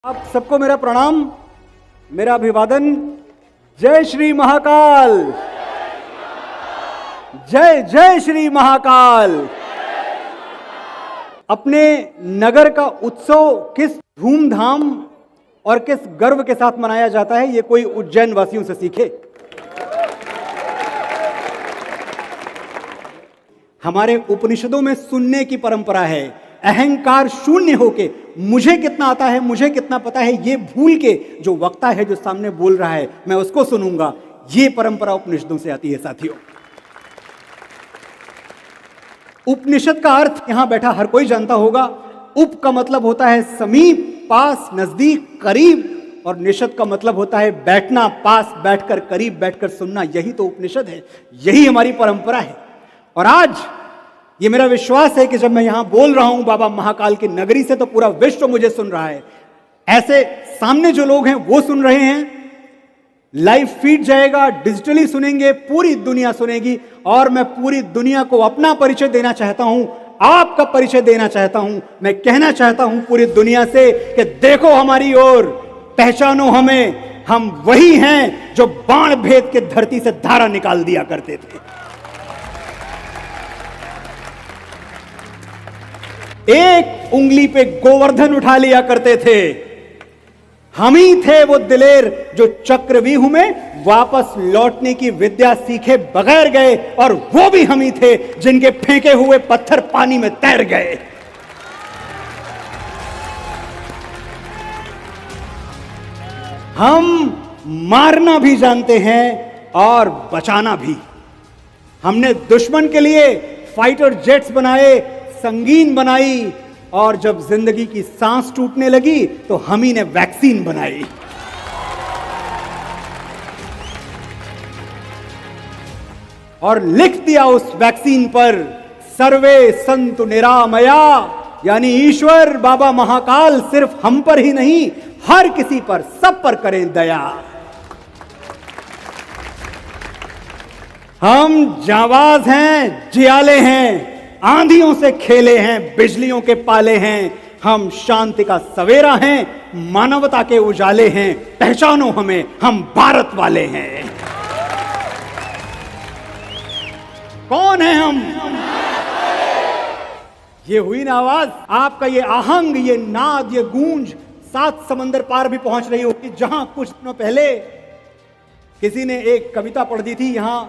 आप सबको मेरा प्रणाम, मेरा अभिवादन। जय श्री महाकाल, जय जय श्री महाकाल। अपने नगर का उत्सव किस धूमधाम और किस गर्व के साथ मनाया जाता है, ये कोई उज्जैन वासियों से सीखे। हमारे उपनिषदों में सुनने की परंपरा है। अहंकार शून्य होके मुझे कितना आता है, मुझे कितना पता है, ये भूल के जो वक्ता है, जो सामने बोल रहा है, मैं उसको सुनूंगा। ये परंपरा उपनिषदों से आती है साथियों। उपनिषद का अर्थ यहां बैठा हर कोई जानता होगा। उप का मतलब होता है समीप, पास, नजदीक, करीब, और निषद का मतलब होता है बैठना, पास बैठकर, करीब बैठकर सुनना। यही तो उपनिषद है, यही हमारी परंपरा है। और आज ये मेरा विश्वास है कि जब मैं यहां बोल रहा हूं बाबा महाकाल की नगरी से, तो पूरा विश्व मुझे सुन रहा है। ऐसे सामने जो लोग हैं वो सुन रहे हैं, लाइव फीड जाएगा, डिजिटली सुनेंगे, पूरी दुनिया सुनेगी। और मैं पूरी दुनिया को अपना परिचय देना चाहता हूं, आपका परिचय देना चाहता हूं। मैं कहना चाहता हूं पूरी दुनिया से कि देखो हमारी ओर, पहचानो हमें, हम वही हैं जो बाण भेद के धरती से धारा निकाल दिया करते थे। एक उंगली पे गोवर्धन उठा लिया करते थे। हम ही थे वो दिलेर जो चक्रव्यूह में वापस लौटने की विद्या सीखे बगैर गए, और वो भी हम ही थे जिनके फेंके हुए पत्थर पानी में तैर गए। हम मारना भी जानते हैं और बचाना भी। हमने दुश्मन के लिए फाइटर जेट्स बनाए, संगीन बनाई, और जब जिंदगी की सांस टूटने लगी तो हम ही ने वैक्सीन बनाई। और लिख दिया उस वैक्सीन पर सर्वे संतु निरामया, यानी ईश्वर बाबा महाकाल सिर्फ हम पर ही नहीं, हर किसी पर, सब पर करें दया। हम जाबाज हैं, जियाले हैं, आंधियों से खेले हैं, बिजलियों के पाले हैं। हम शांति का सवेरा हैं, मानवता के उजाले हैं। पहचानो हमें, हम भारत वाले हैं। कौन है हम? ये हुई ना आवाज, आपका ये आहंग, ये नाद, ये गूंज 7 समंदर पार भी पहुंच रही होगी। जहां कुछ दिनों पहले किसी ने एक कविता पढ़ दी थी, यहां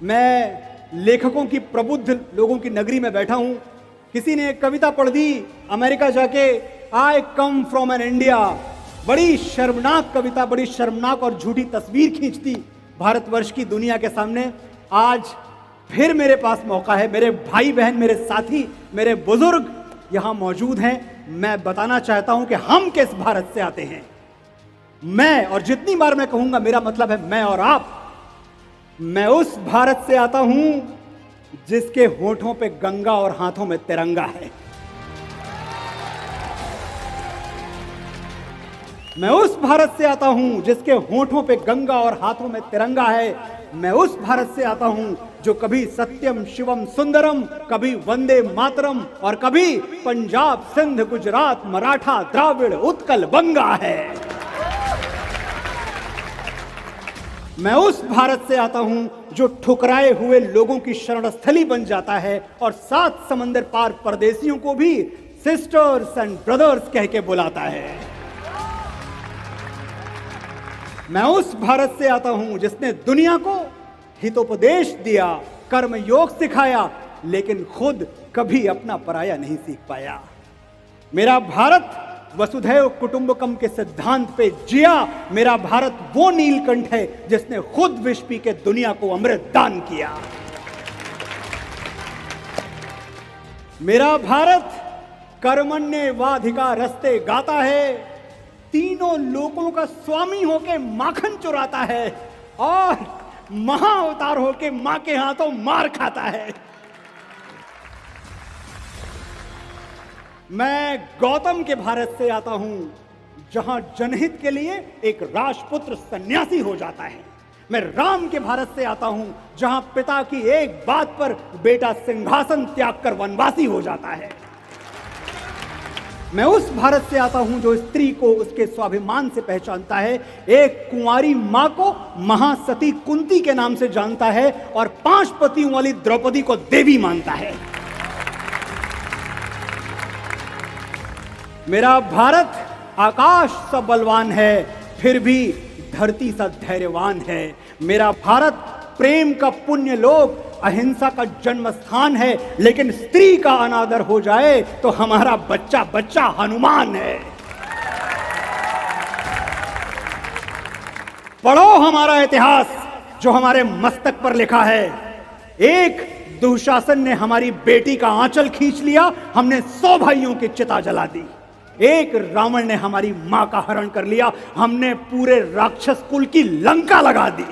मैं लेखकों की प्रबुद्ध लोगों की नगरी में बैठा हूं। किसी ने एक कविता पढ़ दी अमेरिका जाके, आई कम फ्रॉम एन इंडिया। बड़ी शर्मनाक कविता, बड़ी शर्मनाक और झूठी तस्वीर खींचती भारतवर्ष की दुनिया के सामने। आज फिर मेरे पास मौका है, मेरे भाई बहन, मेरे साथी, मेरे बुजुर्ग यहां मौजूद हैं। मैं बताना चाहता हूं कि हम किस भारत से आते हैं। मैं, और जितनी बार मैं कहूंगा मेरा मतलब है मैं और आप, मैं उस भारत से आता हूं जिसके होठों पे गंगा और हाथों में तिरंगा है। मैं उस भारत से आता हूं जिसके होठों पे गंगा और हाथों में तिरंगा है। मैं उस भारत से आता हूं जो कभी सत्यम शिवम सुंदरम, कभी वंदे मातरम, और कभी पंजाब, सिंध, गुजरात, मराठा, द्राविड़, उत्कल, बंगा है। मैं उस भारत से आता हूं जो ठुकराए हुए लोगों की शरणस्थली बन जाता है, और 7 समंदर पार परदेशियों को भी सिस्टर्स एंड ब्रदर्स कह के बुलाता है। मैं उस भारत से आता हूं जिसने दुनिया को हितोपदेश दिया, कर्म योग सिखाया, लेकिन खुद कभी अपना पराया नहीं सीख पाया। मेरा भारत वसुधैव कुटुंबकम के सिद्धांत पे जिया। मेरा भारत वो नीलकंठ है जिसने खुद विष पी के दुनिया को अमृत दान किया। मेरा भारत कर्मण्येवाधिकारस्ते गाता है, तीनों लोगों का स्वामी होके माखन चुराता है, और महाअवतार होके मां के हाथों मार खाता है। मैं गौतम के भारत से आता हूं जहां जनहित के लिए एक राजपुत्र सन्यासी हो जाता है। मैं राम के भारत से आता हूं जहां पिता की एक बात पर बेटा सिंहासन त्याग कर वनवासी हो जाता है। मैं उस भारत से आता हूं जो स्त्री को उसके स्वाभिमान से पहचानता है, एक कुंवारी मां को महासती कुंती के नाम से जानता है और 5 पतियों वाली द्रौपदी को देवी मानता है। मेरा भारत आकाश सा बलवान है, फिर भी धरती सा धैर्यवान है। मेरा भारत प्रेम का पुण्य लोक, अहिंसा का जन्म स्थान है, लेकिन स्त्री का अनादर हो जाए तो हमारा बच्चा बच्चा हनुमान है। पढ़ो हमारा इतिहास जो हमारे मस्तक पर लिखा है। एक दुशासन ने हमारी बेटी का आंचल खींच लिया, हमने 100 भाइयों की चिता जला दी। एक रावण ने हमारी मां का हरण कर लिया, हमने पूरे राक्षस कुल की लंका लगा दी।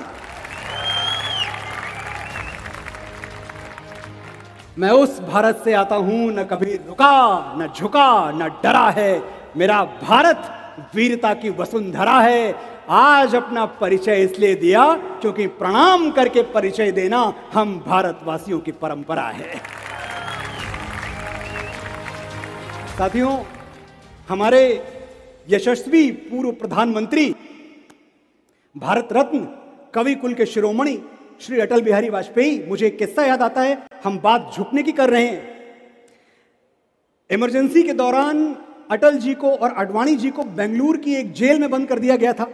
मैं उस भारत से आता हूं न कभी रुका न झुका न डरा है। मेरा भारत वीरता की वसुंधरा है। आज अपना परिचय इसलिए दिया क्योंकि प्रणाम करके परिचय देना हम भारतवासियों की परंपरा है। साथियों, हमारे यशस्वी पूर्व प्रधानमंत्री, भारत रत्न, कवि कुल के शिरोमणि श्री अटल बिहारी वाजपेयी, मुझे एक किस्सा याद आता है। हम बात झुकने की कर रहे हैं। इमरजेंसी के दौरान अटल जी को और आडवाणी जी को बेंगलुरु की एक जेल में बंद कर दिया गया था।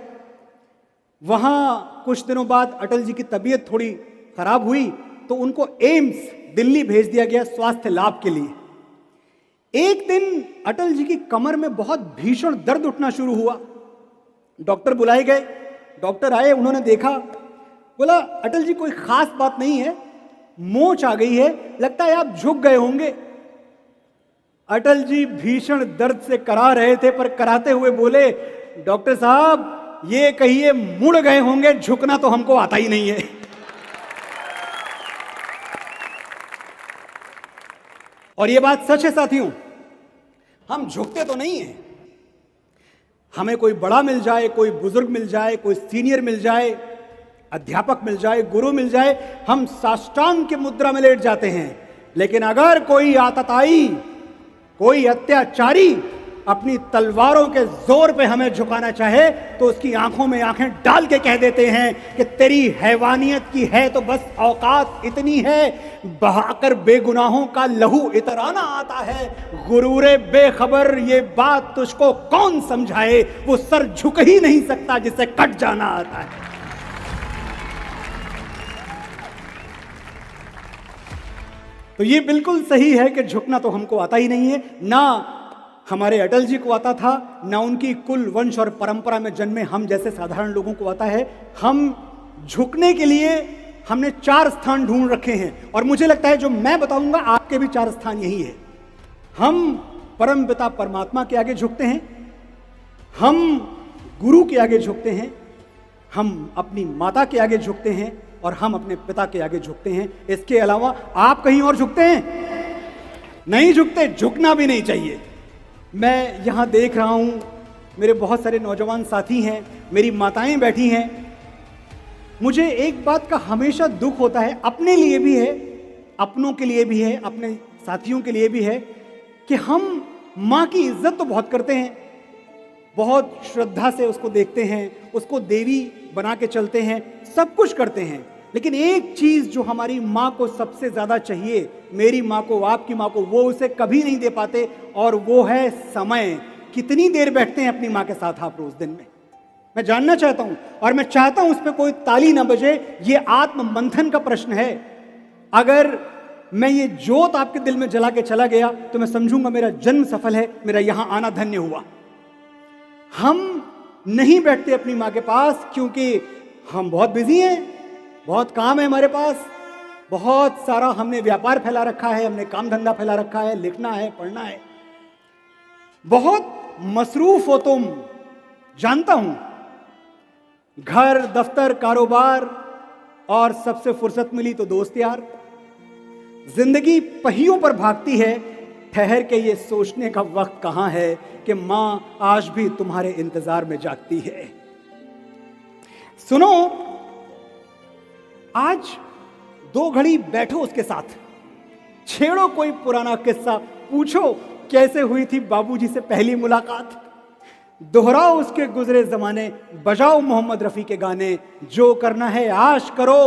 वहां कुछ दिनों बाद अटल जी की तबीयत थोड़ी खराब हुई तो उनको एम्स दिल्ली भेज दिया गया स्वास्थ्य लाभ के लिए। एक दिन अटल जी की कमर में बहुत भीषण दर्द उठना शुरू हुआ। डॉक्टर बुलाए गए। डॉक्टर आए, उन्होंने देखा, बोला अटल जी कोई खास बात नहीं है, मोच आ गई है, लगता है आप झुक गए होंगे। अटल जी भीषण दर्द से करा रहे थे, पर कराते हुए बोले, डॉक्टर साहब ये कहिए मुड़ गए होंगे, झुकना तो हमको आता ही नहीं है। और ये बात सच है साथियों, हम झुकते तो नहीं हैं। हमें कोई बड़ा मिल जाए, कोई बुजुर्ग मिल जाए, कोई सीनियर मिल जाए, अध्यापक मिल जाए, गुरु मिल जाए, हम साष्टांग की मुद्रा में लेट जाते हैं। लेकिन अगर कोई आतताई, कोई अत्याचारी अपनी तलवारों के जोर पे हमें झुकाना चाहे तो उसकी आंखों में आंखें डाल के कह देते हैं कि तेरी हैवानियत की है तो बस औकात इतनी है, बहाकर बेगुनाहों का लहू इतराना आता है। गुरूरे बेखबर ये बात तुझको कौन समझाए, वो सर झुक ही नहीं सकता जिसे कट जाना आता है। तो ये बिल्कुल सही है कि झुकना तो हमको आता ही नहीं है, ना हमारे अटल जी को आता था, ना उनकी कुल वंश और परंपरा में जन्मे हम जैसे साधारण लोगों को आता है। हम झुकने के लिए हमने 4 स्थान ढूंढ रखे हैं और मुझे लगता है जो मैं बताऊंगा आपके भी 4 स्थान यही है। हम परम पिता परमात्मा के आगे झुकते हैं, हम गुरु के आगे झुकते हैं, हम अपनी माता के आगे झुकते हैं और हम अपने पिता के आगे झुकते हैं। इसके अलावा आप कहीं और झुकते हैं? नहीं झुकते, झुकना भी नहीं चाहिए। मैं यहां देख रहा हूं मेरे बहुत सारे नौजवान साथी हैं, मेरी माताएं बैठी हैं। मुझे एक बात का हमेशा दुख होता है, अपने लिए भी है, अपनों के लिए भी है, अपने साथियों के लिए भी है, कि हम मां की इज्जत तो बहुत करते हैं, बहुत श्रद्धा से उसको देखते हैं, उसको देवी बना के चलते हैं, सब कुछ करते हैं। लेकिन एक चीज जो हमारी माँ को सबसे ज्यादा चाहिए, मेरी माँ को, आपकी माँ को, वो उसे कभी नहीं दे पाते, और वो है समय। कितनी देर बैठते हैं अपनी माँ के साथ आप रोज दिन में? मैं जानना चाहता हूं और मैं चाहता हूं उस पर कोई ताली ना बजे। ये आत्म मंथन का प्रश्न है। अगर मैं ये जोत आपके दिल में जला के चला गया तो मैं समझूंगा मेरा जन्म सफल है, मेरा यहां आना धन्य हुआ। हम नहीं बैठते अपनी माँ के पास क्योंकि हम बहुत बिजी हैं, बहुत काम है हमारे पास, बहुत सारा हमने व्यापार फैला रखा है, हमने काम धंधा फैला रखा है, लिखना है, पढ़ना है, बहुत मसरूफ हो तुम, जानता हूं। घर, दफ्तर, कारोबार और सबसे फुर्सत मिली तो दोस्त यार। जिंदगी पहियों पर भागती है, ठहर के ये सोचने का वक्त कहां है कि मां आज भी तुम्हारे इंतजार में जागती है। सुनो, आज 2 घड़ी बैठो उसके साथ, छेड़ो कोई पुराना किस्सा, पूछो कैसे हुई थी बाबूजी से पहली मुलाकात। दोहराओ उसके गुजरे जमाने, बजाओ मोहम्मद रफी के गाने। जो करना है आज करो,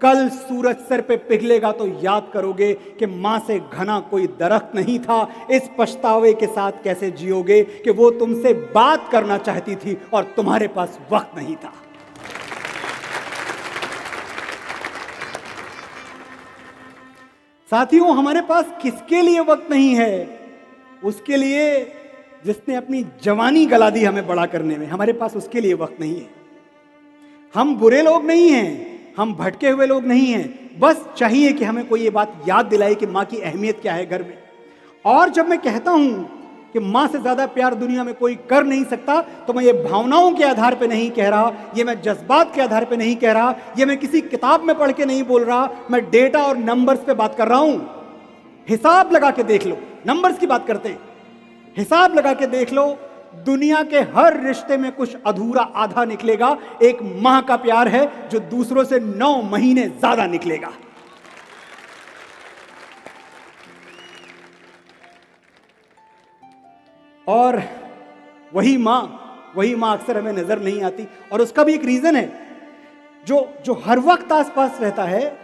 कल सूरज सर पे पिघलेगा तो याद करोगे कि मां से घना कोई दरख्त नहीं था। इस पछतावे के साथ कैसे जियोगे कि वो तुमसे बात करना चाहती थी और तुम्हारे पास वक्त नहीं था। साथियों, हमारे पास किसके लिए वक्त नहीं है? उसके लिए जिसने अपनी जवानी गला दी हमें बड़ा करने में। हमारे पास उसके लिए वक्त नहीं है। हम बुरे लोग नहीं हैं, हम भटके हुए लोग नहीं हैं। बस चाहिए कि हमें कोई ये बात याद दिलाए कि मां की अहमियत क्या है घर में। और जब मैं कहता हूं कि मां से ज्यादा प्यार दुनिया में कोई कर नहीं सकता, तो मैं ये भावनाओं के आधार पे नहीं कह रहा, ये मैं जज्बात के आधार पे नहीं कह रहा, ये मैं किसी किताब में पढ़ के नहीं बोल रहा। मैं डेटा और नंबर्स पे बात कर रहा हूं। हिसाब लगा के देख लो, नंबर्स की बात करते हैं। हिसाब लगा के देख लो, दुनिया के हर रिश्ते में कुछ अधूरा आधा निकलेगा। एक मां का प्यार है जो दूसरों से 9 महीने ज्यादा निकलेगा। और वही मां अक्सर हमें नजर नहीं आती। और उसका भी एक रीजन है, जो हर वक्त आसपास रहता है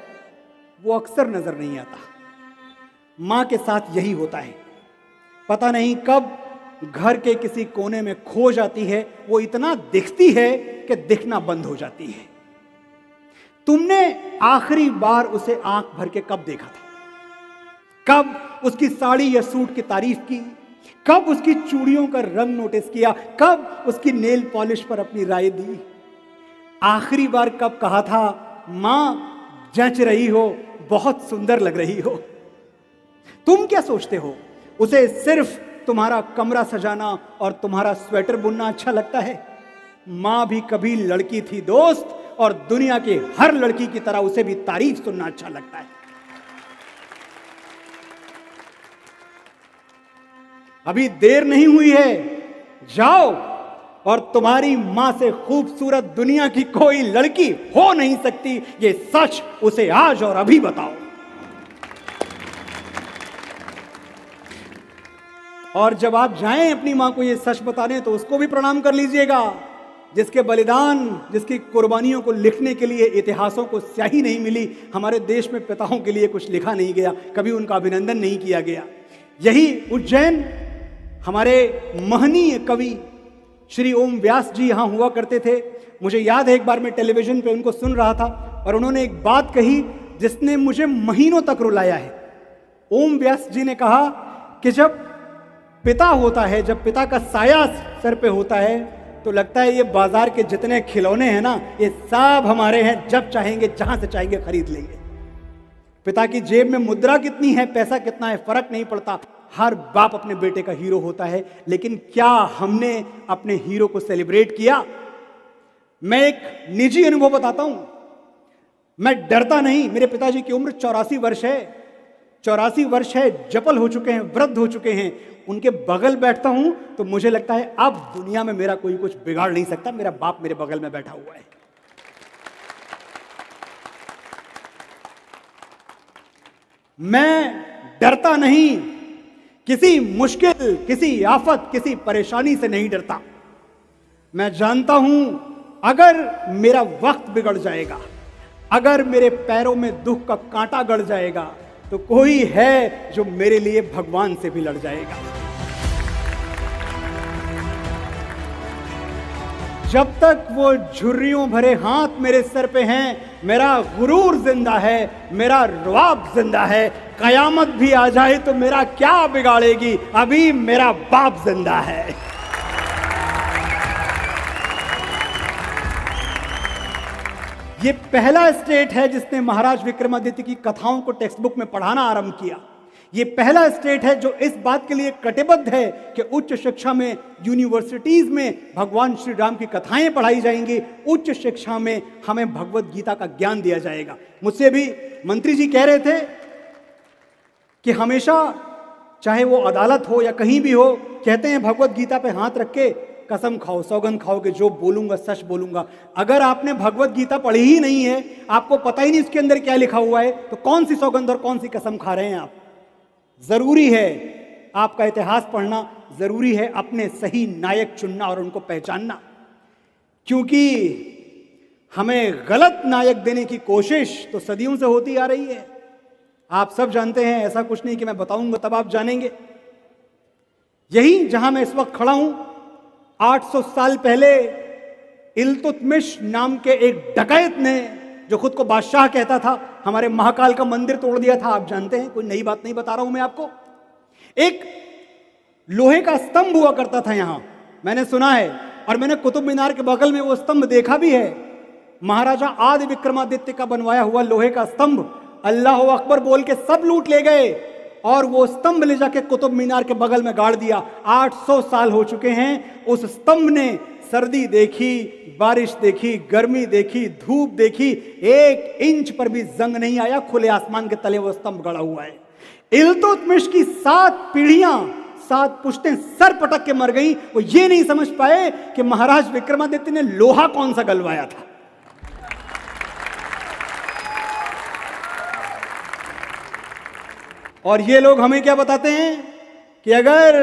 वो अक्सर नजर नहीं आता। मां के साथ यही होता है, पता नहीं कब घर के किसी कोने में खो जाती है। वो इतना दिखती है कि दिखना बंद हो जाती है। तुमने आखिरी बार उसे आंख भर के कब देखा था? कब उसकी साड़ी या सूट की तारीफ की? कब उसकी चूड़ियों का रंग नोटिस किया? कब उसकी नेल पॉलिश पर अपनी राय दी? आखिरी बार कब कहा था, मां जच रही हो, बहुत सुंदर लग रही हो? तुम क्या सोचते हो, उसे सिर्फ तुम्हारा कमरा सजाना और तुम्हारा स्वेटर बुनना अच्छा लगता है? मां भी कभी लड़की थी दोस्त, और दुनिया के हर लड़की की तरह उसे भी तारीफ सुनना अच्छा लगता है। अभी देर नहीं हुई है, जाओ और तुम्हारी मां से खूबसूरत दुनिया की कोई लड़की हो नहीं सकती, ये सच उसे आज और अभी बताओ। और जब आप जाएं अपनी मां को ये सच बताने, तो उसको भी प्रणाम कर लीजिएगा, जिसके बलिदान, जिसकी कुर्बानियों को लिखने के लिए इतिहासों को स्याही नहीं मिली। हमारे देश में पिताओं के लिए कुछ लिखा नहीं गया, कभी उनका अभिनंदन नहीं किया गया। यही उज्जैन हमारे महनीय कवि श्री ओम व्यास जी यहां हुआ करते थे। मुझे याद है, एक बार मैं टेलीविजन पे उनको सुन रहा था और उन्होंने एक बात कही जिसने मुझे महीनों तक रुलाया है। ओम व्यास जी ने कहा कि जब पिता होता है, जब पिता का साया सर पे होता है, तो लगता है ये बाजार के जितने खिलौने हैं ना, ये सब हमारे हैं, जब चाहेंगे जहां से चाहेंगे खरीद लेंगे। पिता की जेब में मुद्रा कितनी है, पैसा कितना है, फर्क नहीं पड़ता। हर बाप अपने बेटे का हीरो होता है, लेकिन क्या हमने अपने हीरो को सेलिब्रेट किया? मैं एक निजी अनुभव बताता हूं। मैं डरता नहीं। मेरे पिताजी की उम्र 84 वर्ष है, 84 वर्ष है, जपल हो चुके हैं, वृद्ध हो चुके हैं। उनके बगल बैठता हूं तो मुझे लगता है अब दुनिया में मेरा कोई कुछ बिगाड़ नहीं सकता, मेरा बाप मेरे बगल में बैठा हुआ है। मैं डरता नहीं, किसी मुश्किल, किसी आफत, किसी परेशानी से नहीं डरता। मैं जानता हूं अगर मेरा वक्त बिगड़ जाएगा, अगर मेरे पैरों में दुख का कांटा गड़ जाएगा, तो कोई है जो मेरे लिए भगवान से भी लड़ जाएगा। जब तक वो झुर्रियों भरे हाथ मेरे सर पे हैं, मेरा गुरूर जिंदा है, मेरा रुआब जिंदा है। कयामत भी आ जाए तो मेरा क्या बिगाड़ेगी, अभी मेरा बाप जिंदा है। ये पहला स्टेट है जिसने महाराज विक्रमादित्य की कथाओं को टेक्स्ट बुक में पढ़ाना आरंभ किया। ये पहला स्टेट है जो इस बात के लिए कटिबद्ध है कि उच्च शिक्षा में, यूनिवर्सिटीज में भगवान श्री राम की कथाएं पढ़ाई जाएंगी, उच्च शिक्षा में हमें भगवत गीता का ज्ञान दिया जाएगा। मुझसे भी मंत्री जी कह रहे थे कि हमेशा, चाहे वो अदालत हो या कहीं भी हो, कहते हैं भगवत गीता पे हाथ रख के कसम खाओ, सौगंध खाओ कि जो बोलूंगा सच बोलूंगा। अगर आपने भगवत गीता पढ़ी ही नहीं है, आपको पता ही नहीं इसके अंदर क्या लिखा हुआ है, तो कौन सी सौगंध और कौन सी कसम खा रहे हैं आप? जरूरी है आपका इतिहास पढ़ना जरूरी है, अपने सही नायक चुनना और उनको पहचानना, क्योंकि हमें गलत नायक देने की कोशिश तो सदियों से होती आ रही है। आप सब जानते हैं, ऐसा कुछ नहीं कि मैं बताऊंगा तब आप जानेंगे। यही जहां मैं इस वक्त खड़ा हूं, 800 साल पहले इल्तुतमिश नाम के एक डकैत ने, जो खुद को बादशाह कहता था, हमारे महाकाल का मंदिर तोड़ दिया था। आप जानते हैं, कोई नई बात नहीं बता रहा हूं मैं आपको। एक लोहे का स्तंभ हुआ करता था यहां, मैंने सुना है, और मैंने कुतुब मीनार के बगल में वो स्तंभ देखा भी है। महाराजा आदि विक्रमादित्य का बनवाया हुआ लोहे का स्तंभ, अल्लाह अकबर बोल के सब लूट ले गए और वो स्तंभ ले जाके कुतुब मीनार के बगल में गाड़ दिया। 800 साल हो चुके हैं। उस स्तंभ ने सर्दी देखी, बारिश देखी, गर्मी देखी, धूप देखी, 1 इंच पर भी जंग नहीं आया। खुले आसमान के तले वो स्तंभ गड़ा हुआ है। इल्तुतमिश की 7 पीढ़ियां, 7 पुश्तें सर पटक के मर गई। वो ये नहीं समझ पाए कि महाराज विक्रमादित्य ने लोहा कौन सा गलवाया था। और ये लोग हमें क्या बताते हैं कि अगर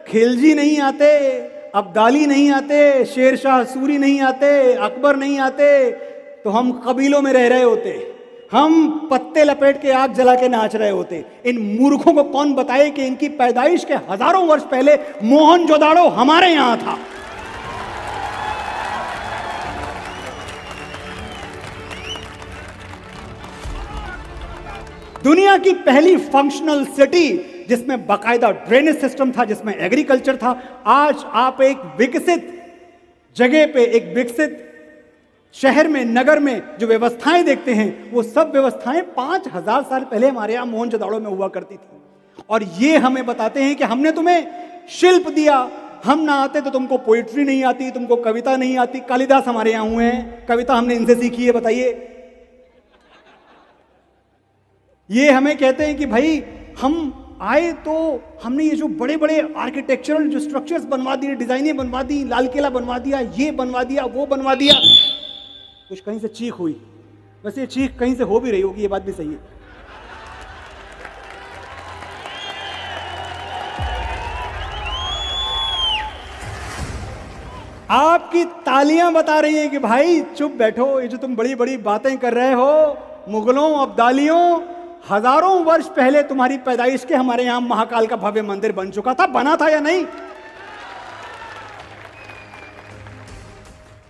खिलजी नहीं आते, अब्दाली नहीं आते, शेरशाह सूरी नहीं आते, अकबर नहीं आते, तो हम कबीलों में रह रहे होते, हम पत्ते लपेट के आग जला के नाच रहे होते। इन मूर्खों को कौन बताए कि इनकी पैदाइश के हजारों वर्ष पहले मोहनजोदाड़ो हमारे यहां था। दुनिया की पहली फंक्शनल सिटी, जिसमें बाकायदा ड्रेनेज सिस्टम था, जिसमें एग्रीकल्चर था। आज आप एक विकसित जगह पे, एक विकसित शहर में, नगर में जो व्यवस्थाएं देखते हैं, वो सब व्यवस्थाएं 5000 साल पहले हमारे यहां मोहनजोदाड़ो में हुआ करती थी। और ये हमें बताते हैं कि हमने तुम्हें शिल्प दिया, हम ना आते तो तुमको पोइट्री नहीं आती, तुमको कविता नहीं आती। कालिदास हमारे यहां हुए हैं, कविता हमने इनसे सीखी है। बताइए, ये हमें कहते हैं कि भाई हम आए तो हमने ये जो बड़े बड़े आर्किटेक्चरल जो स्ट्रक्चर्स बनवा दिए, डिजाइनें बनवा दी, लाल किला बनवा दिया, ये बनवा दिया, वो बनवा दिया। कुछ कहीं से चीख हुई, वैसे ये चीख कहीं से हो भी रही होगी, ये बात भी सही है। आपकी तालियां बता रही हैं कि भाई चुप बैठो। ये जो तुम बड़ी बड़ी बातें कर रहे हो, मुगलों, अब्दालियों, हजारों वर्ष पहले तुम्हारी पैदाइश के हमारे यहां महाकाल का भव्य मंदिर बन चुका था। बना था या नहीं?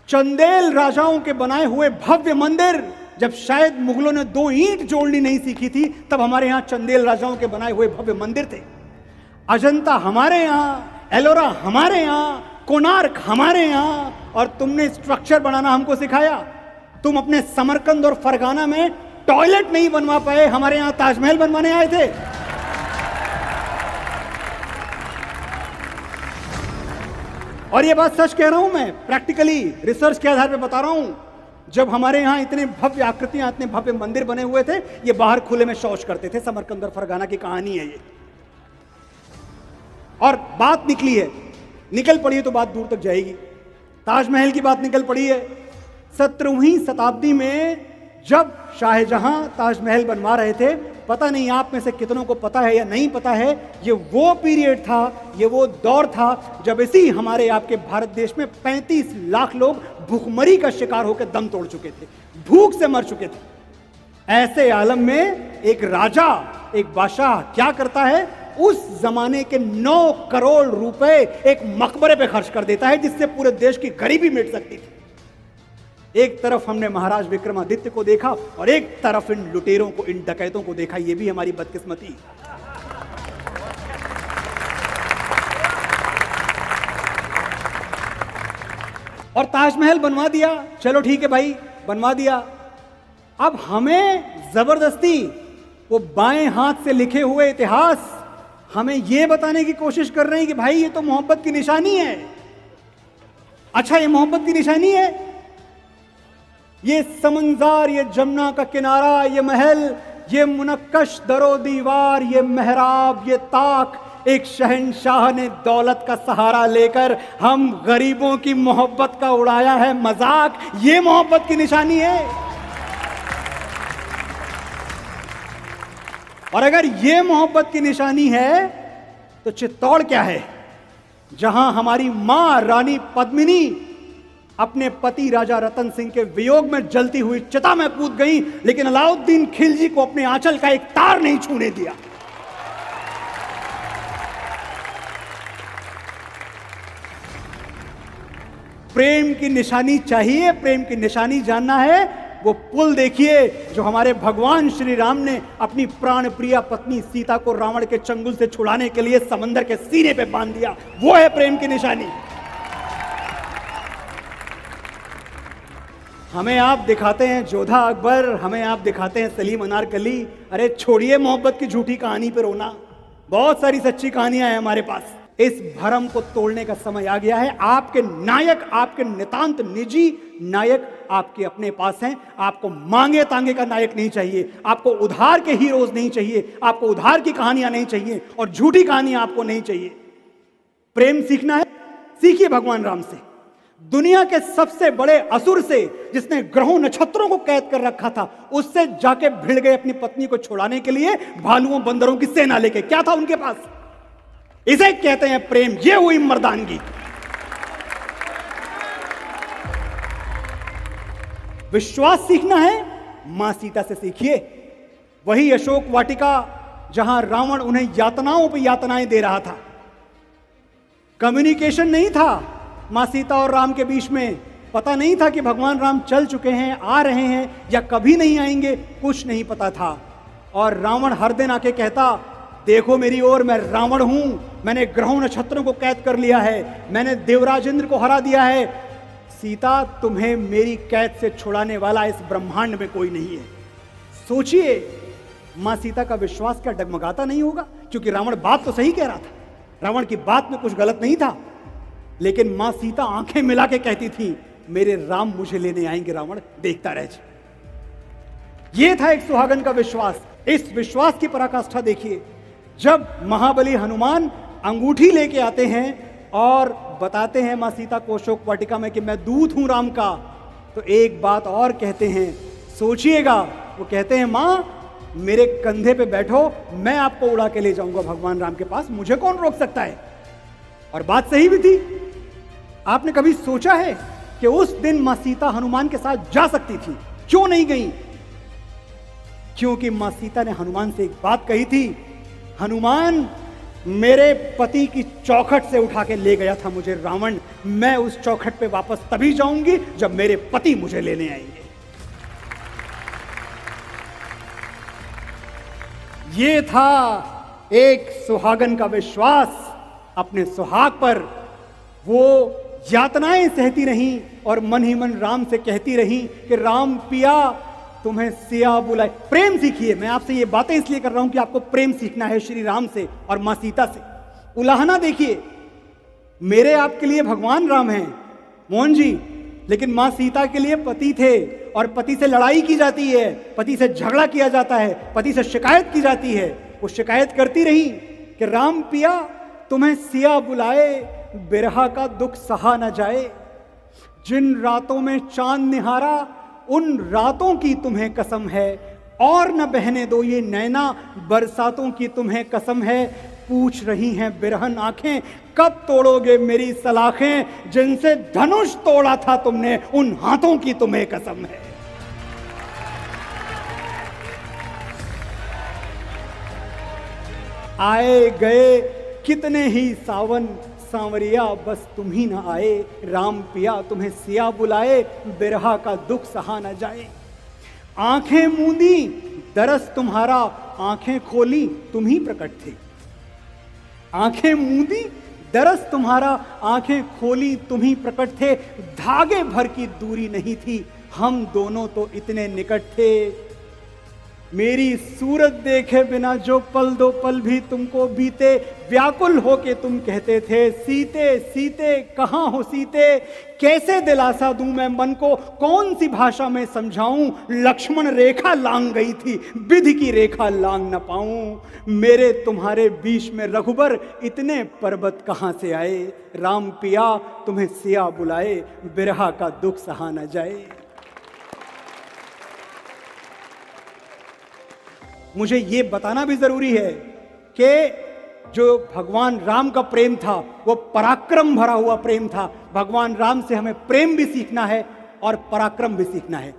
चंदेल राजाओं के बनाए हुए भव्य मंदिर, जब शायद मुगलों ने 2 ईंट जोड़नी नहीं सीखी थी, तब हमारे यहां चंदेल राजाओं के बनाए हुए भव्य मंदिर थे। अजंता हमारे यहां, एलोरा हमारे यहां, कोणार्क हमारे यहां, और तुमने स्ट्रक्चर बनाना हमको सिखाया। तुम अपने समरकंद और फरगाना में टॉयलेट नहीं बनवा पाए, हमारे यहां ताजमहल बनवाने आए थे। और ये बात सच कह रहा हूं मैं, प्रैक्टिकली रिसर्च के आधार पे बता रहा हूं। जब हमारे यहां इतने भव्य आकृतियां, इतने भव्य मंदिर बने हुए थे, ये बाहर खुले में शौच करते थे। समरकंद और फरगाना की कहानी है ये। और बात निकली है, निकल पड़ी है तो बात दूर तक जाएगी। ताजमहल की बात निकल पड़ी है। 17वीं शताब्दी में जब शाहजहां ताजमहल बनवा रहे थे, पता नहीं आप में से कितनों को पता है या नहीं पता है, ये वो पीरियड था, ये वो दौर था जब इसी हमारे आपके भारत देश में 35 लाख लोग भूखमरी का शिकार होकर दम तोड़ चुके थे, भूख से मर चुके थे। ऐसे आलम में एक राजा, एक बादशाह क्या करता है, उस जमाने के 9 करोड़ रुपए एक मकबरे पे खर्च कर देता है, जिससे पूरे देश की गरीबी मिट सकती थी। एक तरफ हमने महाराज विक्रमादित्य को देखा और एक तरफ इन लुटेरों को, इन डकैतों को देखा। ये भी हमारी बदकिस्मती। और ताजमहल बनवा दिया, चलो ठीक है भाई, बनवा दिया। अब हमें जबरदस्ती वो बाएं हाथ से लिखे हुए इतिहास हमें यह बताने की कोशिश कर रहे हैं कि भाई ये तो मोहब्बत की निशानी है। अच्छा, ये मोहब्बत की निशानी है? ये समंदर, ये जमुना का किनारा, ये महल, ये मुनक्कश दरो दीवार, ये मेहराब, ये ताक, एक शहंशाह ने दौलत का सहारा लेकर हम गरीबों की मोहब्बत का उड़ाया है मजाक। ये मोहब्बत की निशानी है। और अगर ये मोहब्बत की निशानी है तो चित्तौड़ क्या है, जहां हमारी मां रानी पद्मिनी अपने पति राजा रतन सिंह के वियोग में जलती हुई चिता में कूद गई, लेकिन अलाउद्दीन खिलजी को अपने आंचल का एक तार नहीं छूने दिया। प्रेम की निशानी चाहिए, प्रेम की निशानी जानना है, वो पुल देखिए जो हमारे भगवान श्री राम ने अपनी प्राण प्रिया पत्नी सीता को रावण के चंगुल से छुड़ाने के लिए समंदर के सीने पे बांध दिया, वो है प्रेम की निशानी। हमें आप दिखाते हैं जोधा अकबर, हमें आप दिखाते हैं सलीम अनारकली। अरे छोड़िए मोहब्बत की झूठी कहानी पे रोना, बहुत सारी सच्ची कहानियां हैं हमारे पास। इस भरम को तोड़ने का समय आ गया है। आपके नायक, आपके नितांत निजी नायक आपके अपने पास हैं। आपको मांगे तांगे का नायक नहीं चाहिए, आपको उधार के हीरोज नहीं चाहिए, आपको उधार की कहानियां नहीं चाहिए और झूठी कहानियां आपको नहीं चाहिए। प्रेम सीखना है, सीखिए भगवान राम से। दुनिया के सबसे बड़े असुर से, जिसने ग्रहों नक्षत्रों को कैद कर रखा था, उससे जाके भिड़ गए अपनी पत्नी को छुड़ाने के लिए भालुओं बंदरों की सेना लेके। क्या था उनके पास? इसे कहते हैं प्रेम। ये हुई मर्दानगी। विश्वास सीखना है, मां सीता से सीखिए। वही अशोक वाटिका जहां रावण उन्हें यातनाओं पर यातनाएं दे रहा था। कम्युनिकेशन नहीं था मां सीता और राम के बीच में। पता नहीं था कि भगवान राम चल चुके हैं, आ रहे हैं या कभी नहीं आएंगे, कुछ नहीं पता था। और रावण हर दिन आके कहता, देखो मेरी ओर, मैं रावण हूं, मैंने ग्रहों नक्षत्रों को कैद कर लिया है, मैंने देवराज इंद्र को हरा दिया है। सीता, तुम्हें मेरी कैद से छुड़ाने वाला इस ब्रह्मांड में कोई नहीं है। सोचिए, मां सीता का विश्वास क्या डगमगाता नहीं होगा? क्योंकि रावण बात तो सही कह रहा था, रावण की बात में कुछ गलत नहीं था, लेकिन मां सीता आंखें मिला के कहती थी, मेरे राम मुझे लेने आएंगे रावण, देखता रह जा। यह था एक सुहागन का विश्वास। इस विश्वास की पराकाष्ठा देखिए। जब महाबली हनुमान अंगूठी लेके आते हैं और बताते हैं मां सीता को अशोक वाटिका में कि मैं दूत हूं राम का, तो एक बात और कहते हैं, सोचिएगा। वो कहते हैं, मां मेरे कंधे पे बैठो, मैं आपको उड़ा के ले जाऊंगा भगवान राम के पास, मुझे कौन रोक सकता है। और बात सही भी थी। आपने कभी सोचा है कि उस दिन मां सीता हनुमान के साथ जा सकती थी? क्यों नहीं गई? क्योंकि मां सीता ने हनुमान से एक बात कही थी, हनुमान, मेरे पति की चौखट से उठा के ले गया था मुझे रावण, मैं उस चौखट पे वापस तभी जाऊंगी जब मेरे पति मुझे लेने आएंगे। ये था एक सुहागन का विश्वास अपने सुहाग पर। वो यातनाएं सहती रहीं और मन ही मन राम से कहती रहीं कि राम पिया, तुम्हें सिया बुलाए। प्रेम सीखिए। मैं आपसे ये बातें इसलिए कर रहा हूं कि आपको प्रेम सीखना है श्री राम से और मां सीता से। उलाहना देखिए, मेरे आपके लिए भगवान राम हैं मोहन जी, लेकिन मां सीता के लिए पति थे और पति से लड़ाई की जाती है, पति से झगड़ा किया जाता है, पति से शिकायत की जाती है। वो शिकायत करती रही कि राम पिया, तुम्हें सिया बुलाए, बिरहा का दुख सहा न जाए। जिन रातों में चांद निहारा, उन रातों की तुम्हें कसम है, और न बहने दो ये नैना, बरसातों की तुम्हें कसम है। पूछ रही हैं बिरहन आंखें, कब तोड़ोगे मेरी सलाखें, जिनसे धनुष तोड़ा था तुमने, उन हाथों की तुम्हें कसम है। आए गए कितने ही सावन, सांवरिया बस तुम ही ना आए। राम पिया, तुम्हें सिया बुलाए, बिरहा का दुख सहा न जाए। आंखें मूंदी दरस तुम्हारा, आंखें खोली तुम ही प्रकट थे। आंखें मूंदी दरस तुम्हारा, आंखें खोली तुम ही प्रकट थे। धागे भर की दूरी नहीं थी, हम दोनों तो इतने निकट थे। मेरी सूरत देखे बिना जो पल दो पल भी तुमको बीते, व्याकुल होके तुम कहते थे, सीते सीते कहाँ हो सीते। कैसे दिलासा दूं मैं मन को, कौन सी भाषा में समझाऊं। लक्ष्मण रेखा लांग गई थी, विधि की रेखा लांग न पाऊं। मेरे तुम्हारे बीच में रघुबर, इतने पर्वत कहाँ से आए। राम पिया, तुम्हें सिया बुलाए, बिरहा का दुख सहा न जाए। मुझे ये बताना भी जरूरी है कि जो भगवान राम का प्रेम था वो पराक्रम भरा हुआ प्रेम था। भगवान राम से हमें प्रेम भी सीखना है और पराक्रम भी सीखना है।